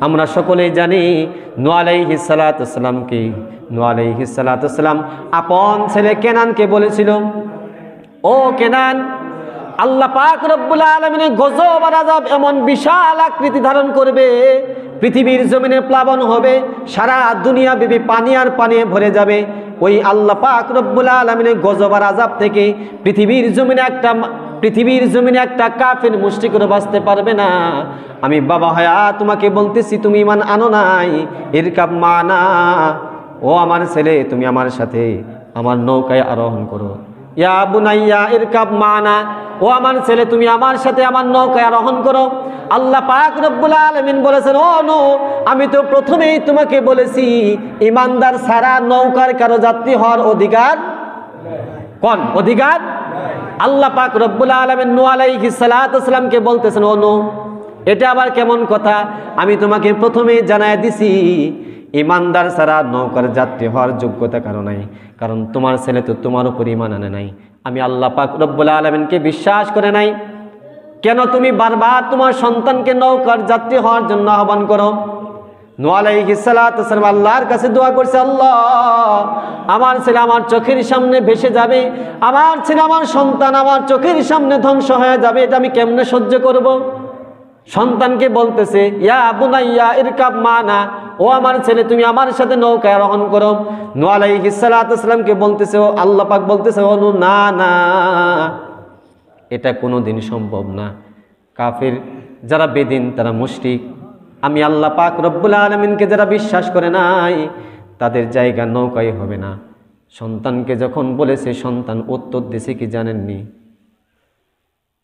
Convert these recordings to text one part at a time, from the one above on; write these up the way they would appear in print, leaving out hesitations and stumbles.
আমরা সকলেই জানি নূহ আলাইহিস সালাতু ওয়াসসালামকে, নূহ আলাইহিস সালাতু ওয়াসসালাম আপন ছেলে কেনানকে বলেছিল, ও কেনান, আল্লাহ পাক রব্বুল আলামিনের গজব আর আযাব এমন বিশাল আকৃতি ধারণ করবে, পৃথিবীর জমিনে প্লাবন হবে, সারা দুনিয়া বিবি পানি আর পানি ভরে যাবে। ওই আল্লাহ পাক রব্বুল আলামিনের গজব আর আযাব থেকে পৃথিবীর জমিনে একটা কাফির মুশরিকও বাঁচতে পারবে না। আমি বাবা হয়া তোমাকে বলতেছি, তুমি ঈমান আনো নাই, ইরকাব মানা, ও আমার ছেলে তুমি আমার সাথে আমার নৌকায় আরোহণ করো। ইয়া বুনাইয়া ইরকাব মানা, ও আমার ছেলে তুমি আমার সাথে আমার নৌকায় আরোহণ করো। আল্লাহ পাক রব্বুল আলামিন বলেছেন, ও নূহ, আমি তো প্রথমেই তোমাকে বলেছি ঈমানদার ছাড়া নৌকার কারো যাত্রী হওয়ার অধিকার কোন অধিকার? আল্লাহ পাক রব্বুল আলামিন নূহ আলাইহিস সালাতু ওয়াসসালামকে বলতেছেন, ও নূহ, এটা আবার কেমন কথা? আমি তোমাকে প্রথমেই জানায় দিছি ঈমানদার ছাড়া নৌকার যাত্রী হওয়ার যোগ্যতা কারো নাই, কারণ তোমার ছেলে তো তোমার উপর ঈমান আনে নাই, আমি আল্লাহ পাক রব্বুল আলামিনকে বিশ্বাস করে নাই। কেন তুমি বারবার তোমার সন্তানকে নৌকার যাত্রী হওয়ার জন্য আহ্বান করো? নূহ আলাইহিস সালাতু ওয়াসসালাম আল্লাহর কাছে দোয়া করছে, আল্লাহ, আমার ছেলে আমার চোখের সামনে ভেসে যাবে, আমার ছেলে আমার সন্তান আমার চোখের সামনে ধ্বংস হয়ে যাবে, এটা আমি কেমনে সহ্য করব? সন্তানকে বলতেছে, ইয়া বুনাইয়া ইরকাব মানা, ও আমার ছেলে তুমি আমার সাথে নৌকায় আরোহণ করো। নূহ আলাইহিস সালাতু ওয়াসসালামকে বলতেছে, ও আল্লাহ পাক বলতেছে, ও নূহ, না না, এটা কোনোদিন সম্ভব না। কাফির যারা বেদিন তারা মুশরিক, আমি আল্লাহ পাক রব্বুল আলামিনকে যারা বিশ্বাস করে নাই তাদের জায়গা নৌকায় হবে না। সন্তানকে যখন বলেছে, সন্তান উত্তর দিছে কি জানেননি?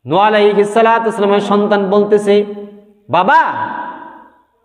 নূহ আলাইহিস সালাতু ওয়াসসালামের সন্তান বলতেছে, বাবা